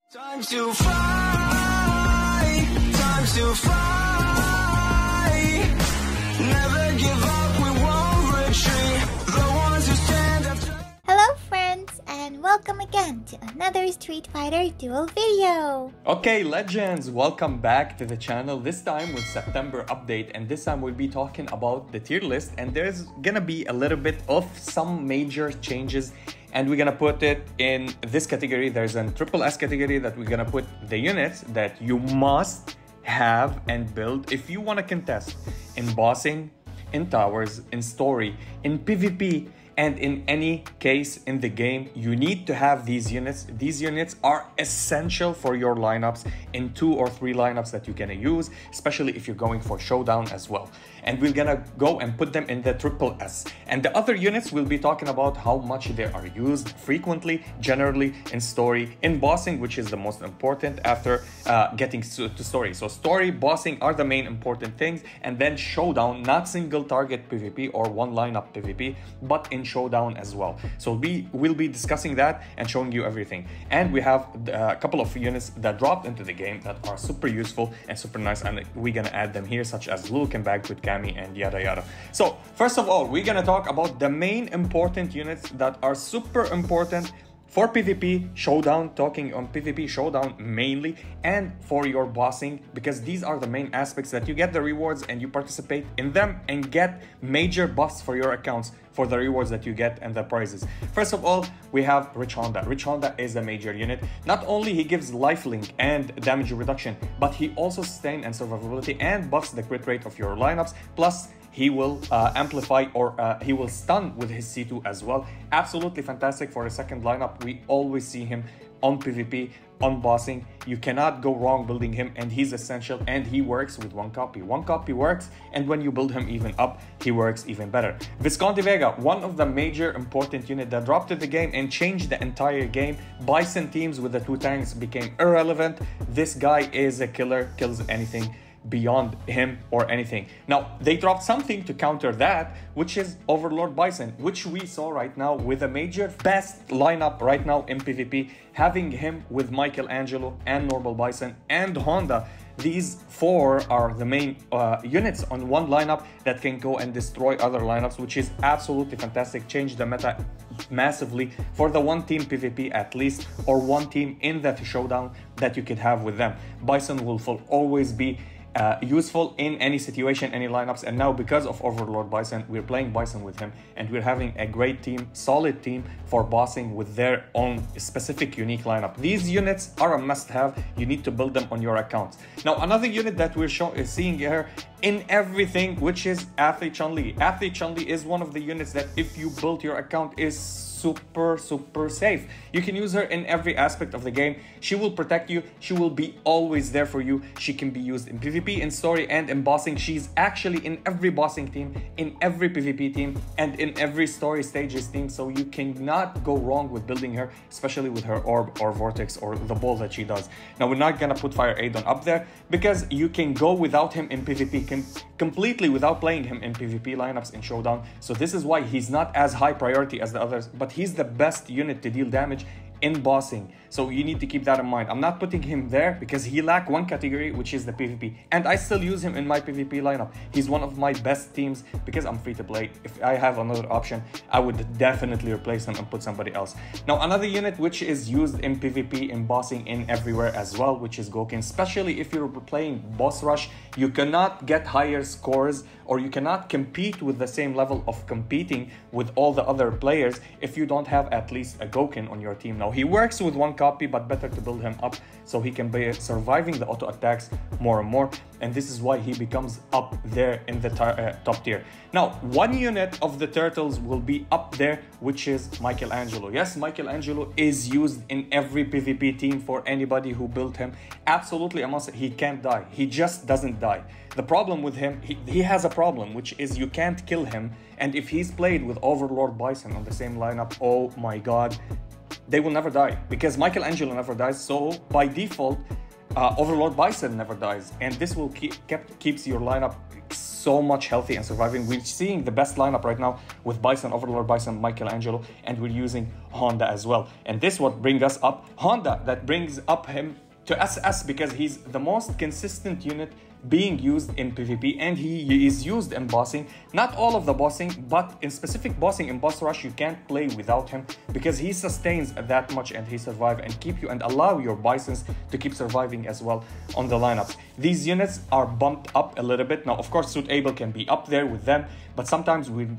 Time to fly, time to fly. Never give up, we won't retreat. The ones who stand after. Hello friends, and welcome again to another Street Fighter Duel video. Okay, legends, welcome back to the channel. This time with September update, and this time we'll be talking about the tier list, and there's gonna be a little bit of some major changes, and we're gonna put it in this category. There's a triple S category that we're gonna put the units that you must have and build if you want to contest in bossing, in towers, in story, in PvP, and in any case in the game. You need to have these units. These units are essential for your lineups in 2 or 3 lineups that you're gonna use, especially if you're going for showdown as well. And we're gonna go and put them in the triple S. And the other units, we'll be talking about how much they are used frequently, generally, in story, in bossing, which is the most important after getting to story. So story, bossing are the main important things, and then showdown, not single target PvP or one lineup PvP, but in showdown as well. So we will be discussing that and showing you everything. And we have a couple of units that dropped into the game that are super useful and super nice, and we're gonna add them here, such as Luke and Bag with Cammy and yada yada. So first of all, we're gonna talk about the main important units that are super important for PvP showdown, talking on PvP showdown mainly, and for your bossing, because these are the main aspects that you get the rewards and you participate in them and get major buffs for your accounts for the rewards that you get and the prizes. First of all, we have Rich Honda. Rich Honda is a major unit. Not only he gives lifelink and damage reduction, but he also sustain and survivability and buffs the crit rate of your lineups. Plus, he will amplify or he will stun with his C2 as well. Absolutely fantastic for a second lineup. We always see him on PvP, on bossing. You cannot go wrong building him, and he's essential, and he works with one copy. One copy works, and when you build him even up, he works even better. Visconti Vega, one of the major important unit that dropped to the game and changed the entire game. Bison teams with the 2 tanks became irrelevant. This guy is a killer, kills anything beyond him or anything. Now, they dropped something to counter that, which is Overlord Bison, which we saw right now with a major best lineup right now in PvP, having him with Michelangelo and Normal Bison and Honda. These 4 are the main units on one lineup that can go and destroy other lineups, which is absolutely fantastic. Change the meta massively for the one team PvP at least, or one team in that showdown that you could have with them. Bison will always be useful in any situation, any lineups, and now because of Overlord Bison, we're playing Bison with him, and we're having a great team, solid team for bossing with their own specific unique lineup. These units are a must-have. You need to build them on your accounts. Now, another unit that we're seeing here in everything, which is Athlete Chun-Li. Athlete Chun-Li is one of the units that if you build your account is super safe. You can use her in every aspect of the game. She will protect you. She will be always there for you. She can be used in PvP, in story, and in bossing. She's actually in every bossing team, in every PvP team, and in every story stages team. So you cannot go wrong with building her, especially with her orb or vortex or the ball that she does. Now, we're not gonna put Fire Aidon up there because you can go without him in PvP, completely without playing him in PvP lineups in showdown. So this is why he's not as high priority as the others, but he's the best unit to deal damage in bossing. So you need to keep that in mind. I'm not putting him there because he lacks one category, which is the PvP, and I still use him in my PvP lineup. He's one of my best teams because I'm free to play. If I have another option, I would definitely replace him and put somebody else. Now, another unit which is used in PvP, in bossing, in everywhere as well, which is Gouken. Especially if you're playing boss rush, you cannot get higher scores, or you cannot compete with the same level of competing with all the other players if you don't have at least a Gouken on your team. Now, he works with one copy, but better to build him up so he can be surviving the auto attacks more and more, and this is why he becomes up there in the top tier. Now, one unit of the turtles will be up there, which is Michelangelo. Yes, Michelangelo is used in every PvP team for anybody who built him. Absolutely a must. He can't die. He just doesn't die. The problem with him, he has a problem, which is you can't kill him, and if he's played with Overlord Bison on the same lineup, oh my god, they will never die, because Michelangelo never dies. So by default, Overlord Bison never dies, and this will keeps your lineup so much healthy and surviving. We're seeing the best lineup right now with Bison, Overlord Bison, Michelangelo, and we're using Honda as well. And this what brings us up Honda, that brings up him to SS because he's the most consistent unit being used in PvP, and he is used in bossing. Not all of the bossing, but in specific bossing in boss rush, you can't play without him because he sustains that much and he survive and keep you and allow your Bisons to keep surviving as well on the lineups. These units are bumped up a little bit. Now, of course, Suitable can be up there with them, but sometimes we're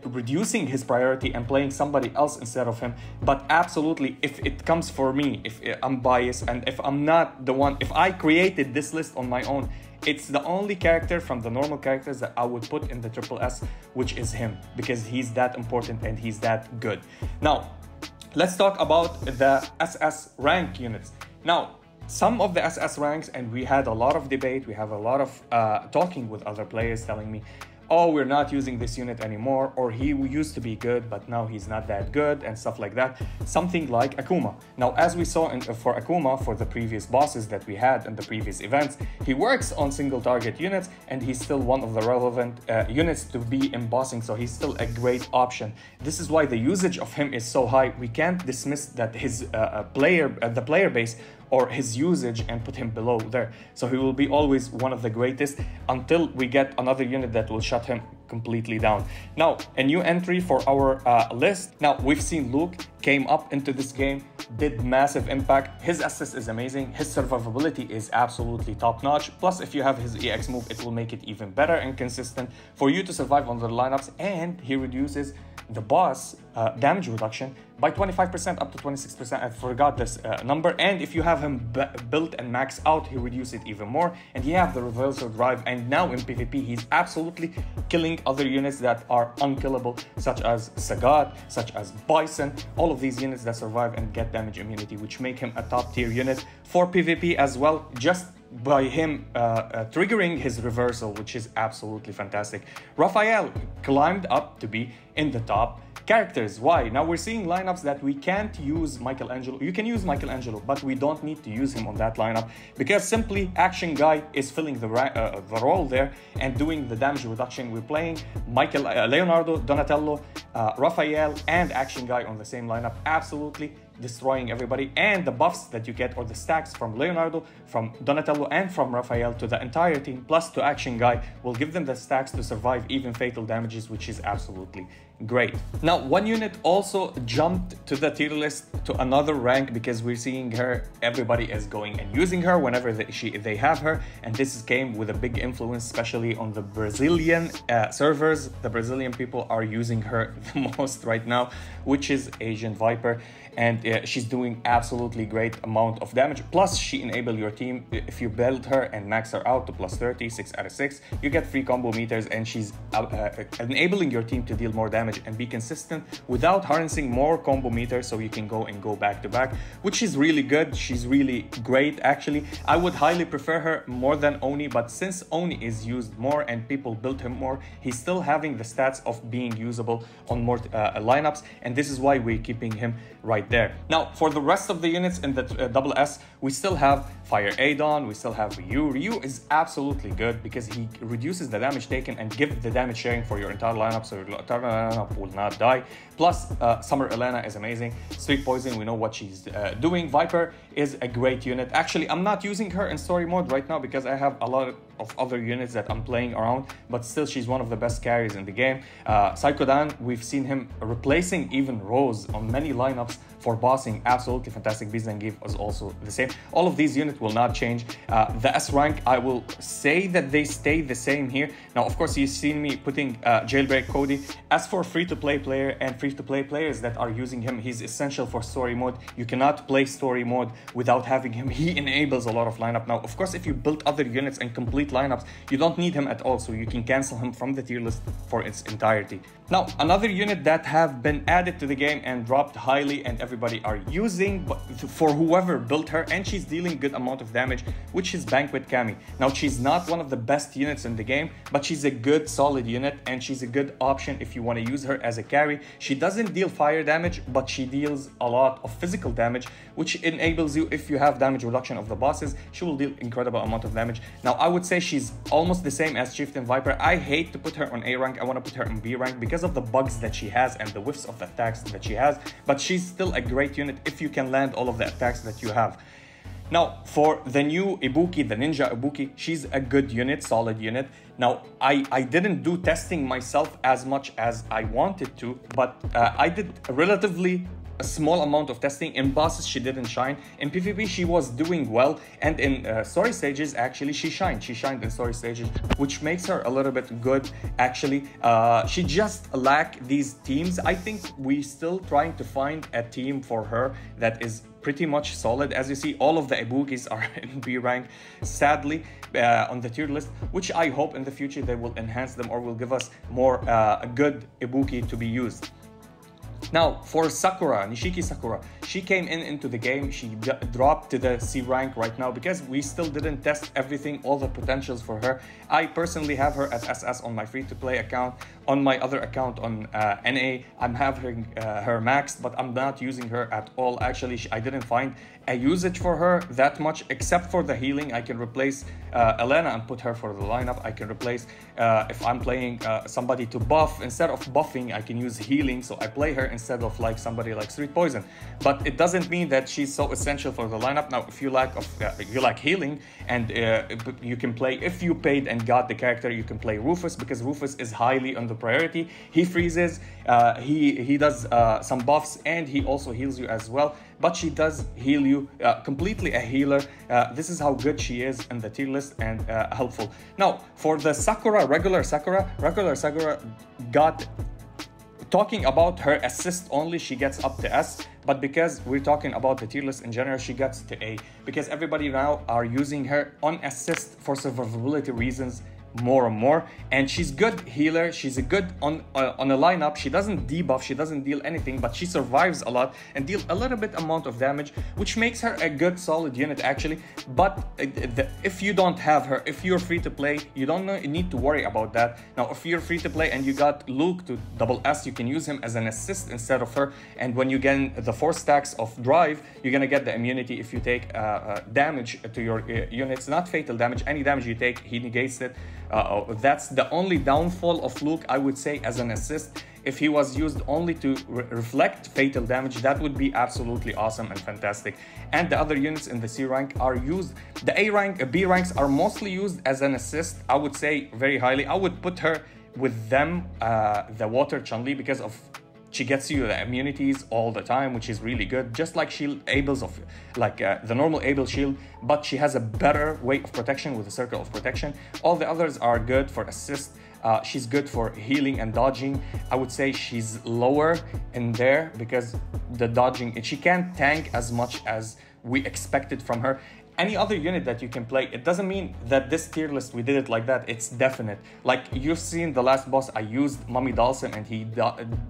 reducing his priority and playing somebody else instead of him. But absolutely, if it comes for me, if I'm biased and if I'm not the one, if I created this list on my own, it's the only character from the normal characters that I would put in the SSS, which is him, because he's that important and he's that good. Now, let's talk about the SS rank units. Now, some of the SS ranks, and we had a lot of debate, we have a lot of talking with other players telling me, oh, we're not using this unit anymore, or he used to be good, but now he's not that good, and stuff like that. Something like Akuma. Now, as we saw for Akuma, for the previous bosses that we had in the previous events, he works on single target units, and he's still one of the relevant units to be in bossing, so he's still a great option. This is why the usage of him is so high. We can't dismiss that his the player base or his usage and put him below there. So he will be always one of the greatest until we get another unit that will shut him completely down. Now, a new entry for our list. Now, we've seen Luke came up into this game, did massive impact. His assist is amazing. His survivability is absolutely top-notch. Plus, if you have his EX move, it will make it even better and consistent for you to survive on the lineups. And he reduces the boss damage reduction by 25% up to 26%. I forgot this number. And if you have him built and maxed out, he reduces it even more. And you have the reversal drive. And now in PvP, he's absolutely killing other units that are unkillable, such as Sagat, such as Bison, all of these units that survive and get damage immunity, which make him a top tier unit for PvP as well, just by him triggering his reversal, which is absolutely fantastic. Raphael climbed up to be in the top characters. Why? Now we're seeing lineups that we can't use Michelangelo. You can use Michelangelo, but we don't need to use him on that lineup because simply Action Guy is filling the role there and doing the damage reduction. We're playing Leonardo, Donatello, Raphael, and Action Guy on the same lineup, absolutely destroying everybody. And the buffs that you get, or the stacks from Leonardo, from Donatello, and from Raphael to the entire team, plus to Action Guy, will give them the stacks to survive even fatal damages, which is absolutely great. Now, one unit also jumped to the tier list to another rank because we're seeing her, everybody is going and using her whenever they have her, and this came with a big influence, especially on the Brazilian servers. The Brazilian people are using her the most right now, which is Asian Viper, and she's doing absolutely great amount of damage. Plus, she enables your team, if you build her and max her out to plus 30, 6 out of 6, you get free combo meters, and she's enabling your team to deal more damage and be consistent without harnessing more combo meters, so you can go back to back, which is really good. She's really great, actually. I would highly prefer her more than Oni, but since Oni is used more and people build him more, he's still having the stats of being usable on more lineups, and this is why we're keeping him right there. Now, for the rest of the units in the SS, we still have Fire Adon, we still have Ryu. Ryu is absolutely good because he reduces the damage taken and gives the damage sharing for your entire lineup, so your entire lineup will not die. Plus, Summer Elena is amazing. Street Poison, we know what she's doing. Viper is a great unit. Actually, I'm not using her in story mode right now because I have a lot of other units that I'm playing around, but still she's one of the best carries in the game. Psychodan, we've seen him replacing even Rose on many lineups for bossing, absolutely fantastic. Bizangiv is also the same. All of these units will not change. The S rank, I will say that they stay the same here. Now, of course, you've seen me putting Jailbreak Cody. As for free-to-play player and free-to-play players that are using him, he's essential for story mode. You cannot play story mode without having him. He enables a lot of lineup. Now, of course, if you build other units and complete lineups, you don't need him at all, so you can cancel him from the tier list for its entirety. Now, another unit that have been added to the game and dropped highly and everybody are using, but for whoever built her, and she's dealing good amount of damage, which is Banquet Cammy. Now, she's not one of the best units in the game, but she's a good solid unit, and she's a good option if you want to use her as a carry. She doesn't deal fire damage, but she deals a lot of physical damage, which enables you, if you have damage reduction of the bosses, she will deal incredible amount of damage. Now, I would say say she's almost the same as Chieftain Viper. I hate to put her on A rank. I want to put her on B rank because of the bugs that she has and the whiffs of the attacks that she has. But she's still a great unit if you can land all of the attacks that you have. Now, for the new Ibuki, the Ninja Ibuki, she's a good unit, solid unit. Now, I didn't do testing myself as much as I wanted to, but I did relatively a small amount of testing. In bosses, she didn't shine. In PvP, she was doing well. And in story stages, actually, she shined. She shined in story stages, which makes her a little bit good, actually. She just lacked these teams. I think we're still trying to find a team for her that is pretty much solid. As you see, all of the Ibukis are in B rank, sadly, on the tier list, which I hope in the future they will enhance them or will give us more a good Ibuki to be used. Now, for Sakura, Nishiki Sakura, she came into the game. She dropped to the C rank right now because we still didn't test everything, all the potentials for her. I personally have her as SS on my free-to-play account. On my other account on NA, I'm having her maxed, but I'm not using her at all. Actually, I didn't find a usage for her that much, except for the healing. I can replace Elena and put her for the lineup. I can replace, if I'm playing somebody to buff, instead of buffing, I can use healing. So I play her instead of like somebody like Street Poison. But it doesn't mean that she's so essential for the lineup. Now, if you like healing and you can play, if you paid and got the character, you can play Rufus, because Rufus is highly on the priority. He freezes, he does some buffs, and he also heals you as well. But she does heal you, completely a healer. This is how good she is in the tier list and helpful. Now, for the Sakura, regular Sakura got, talking about her assist only, she gets up to S. But because we're talking about the tier list in general, she gets to A. Because everybody now are using her on assist for survivability reasons more and more, and she's good healer. She's a good on a lineup. She doesn't debuff, she doesn't deal anything, but she survives a lot and deal a little bit amount of damage, which makes her a good solid unit actually. But if you don't have her, if you're free to play, you don't need to worry about that. Now, if you're free to play and you got Luke to double S, you can use him as an assist instead of her, and when you get the 4 stacks of drive, you're gonna get the immunity if you take damage to your units. Not fatal damage, any damage you take, he negates it. That's the only downfall of Luke, I would say, as an assist. If he was used only to reflect fatal damage, that would be absolutely awesome and fantastic. And the other units in the C rank are used. The A rank, B ranks are mostly used as an assist, I would say very highly. I would put her with them, the Water Chun-Li, because of she gets you the immunities all the time, which is really good. Just like shield Abel's of like the normal Abel shield, but she has a better way of protection with a circle of protection. All the others are good for assist. She's good for healing and dodging. I would say she's lower in there because the dodging, she can't tank as much as we expected from her. Any other unit that you can play, it doesn't mean that this tier list we did it like that. It's definite. Like you've seen the last boss, I used Mummy Dawson and he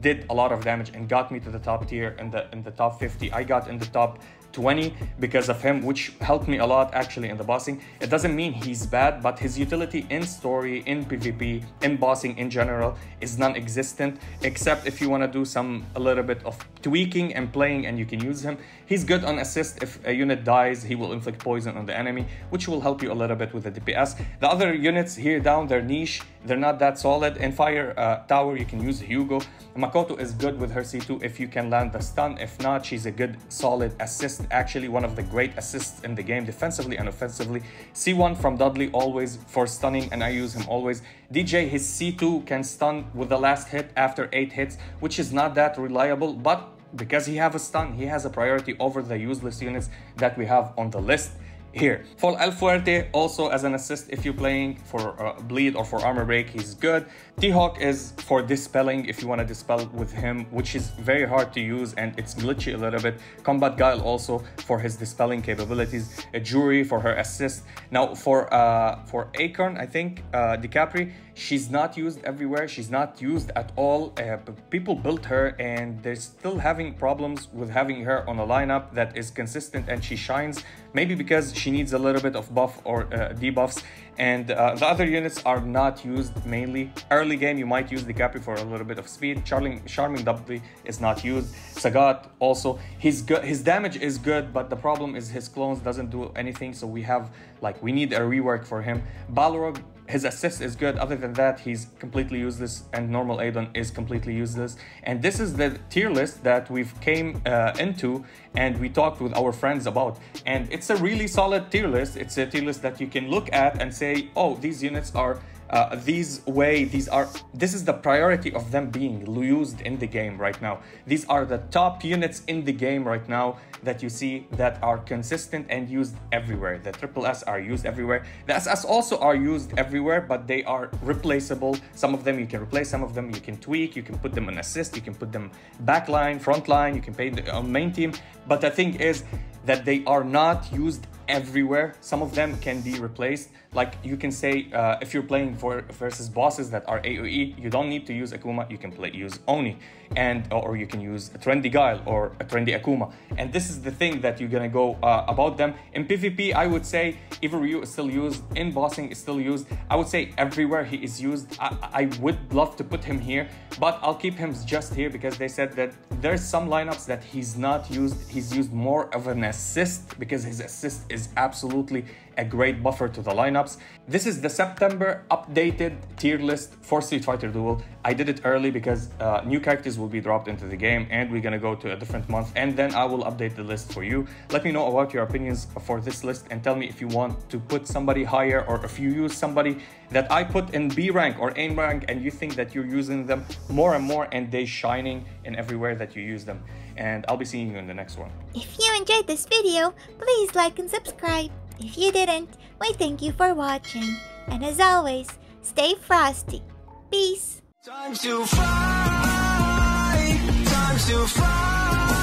did a lot of damage and got me to the top tier in the top 50. I got in the top 20 because of him, which helped me a lot actually in the bossing. It doesn't mean he's bad, but his utility in story, in PvP, in bossing in general is non-existent, except if you want to do a little bit of tweaking and playing, and you can use him. He's good on assist. If a unit dies, he will inflict poison on the enemy, which will help you a little bit with the DPS. The other units here down, they're niche, they're not that solid. In Fire Tower, you can use Hugo. Makoto is good with her C2 if you can land the stun. If not, she's a good solid assist, actually one of the great assists in the game, defensively and offensively. C1 from Dudley always for stunning, and I use him always. DJ, his C2 can stun with the last hit after 8 hits, which is not that reliable, but because he has a stun, he has a priority over the useless units that we have on the list here. For El Fuerte, also as an assist, if you're playing for bleed or for armor break, he's good. T-Hawk is for dispelling, if you want to dispel with him, which is very hard to use and it's glitchy a little bit. Combat Guile also for his dispelling capabilities. A Jury for her assist. Now for Acorn, I think DiCapri, she's not used everywhere. She's not used at all. People built her and they're still having problems with having her on a lineup that is consistent and she shines. Maybe because she needs a little bit of buff or debuffs. And the other units are not used mainly. Early game, you might use the Capri for a little bit of speed. Charming W is not used. Sagat also, he's good. His damage is good, but the problem is his clones doesn't do anything. So we need a rework for him. Balrog, his assist is good. Other than that, he's completely useless, and normal Aidon is completely useless. And this is the tier list that we've came into and we talked with our friends about. And it's a really solid tier list. It's a tier list that you can look at and say, oh, these units are this is the priority of them being used in the game right now. These are the top units in the game right now that you see that are consistent and used everywhere. The SSS are used everywhere. The SS also are used everywhere, but they are replaceable. Some of them you can replace, some of them you can tweak, you can put them on assist, you can put them backline, frontline, you can pay on main team. But the thing is that they are not used everywhere. Some of them can be replaced. Like you can say, if you're playing versus bosses that are AoE, you don't need to use Akuma. You can use Oni, or you can use a trendy Guile or a trendy Akuma. And this is the thing that you're gonna go about them. In PvP, I would say Ivoryu is still used. In bossing is still used. I would say everywhere he is used. I would love to put him here, but I'll keep him just here because they said that there's some lineups that he's not used. He's used more of an assist because his assist is absolutely a great buffer to the lineups. This is the September updated tier list for Street Fighter Duel. I did it early because new characters will be dropped into the game and we're gonna go to a different month, and then I will update the list for you. Let me know about your opinions for this list and tell me if you want to put somebody higher, or if you use somebody that I put in B rank or A rank and you think that you're using them more and more and they shining in everywhere that you use them. And I'll be seeing you in the next one. If you enjoyed this video, please like and subscribe. If you didn't, we thank you for watching. And as always, stay frosty. Peace. Time to fight, time to fight.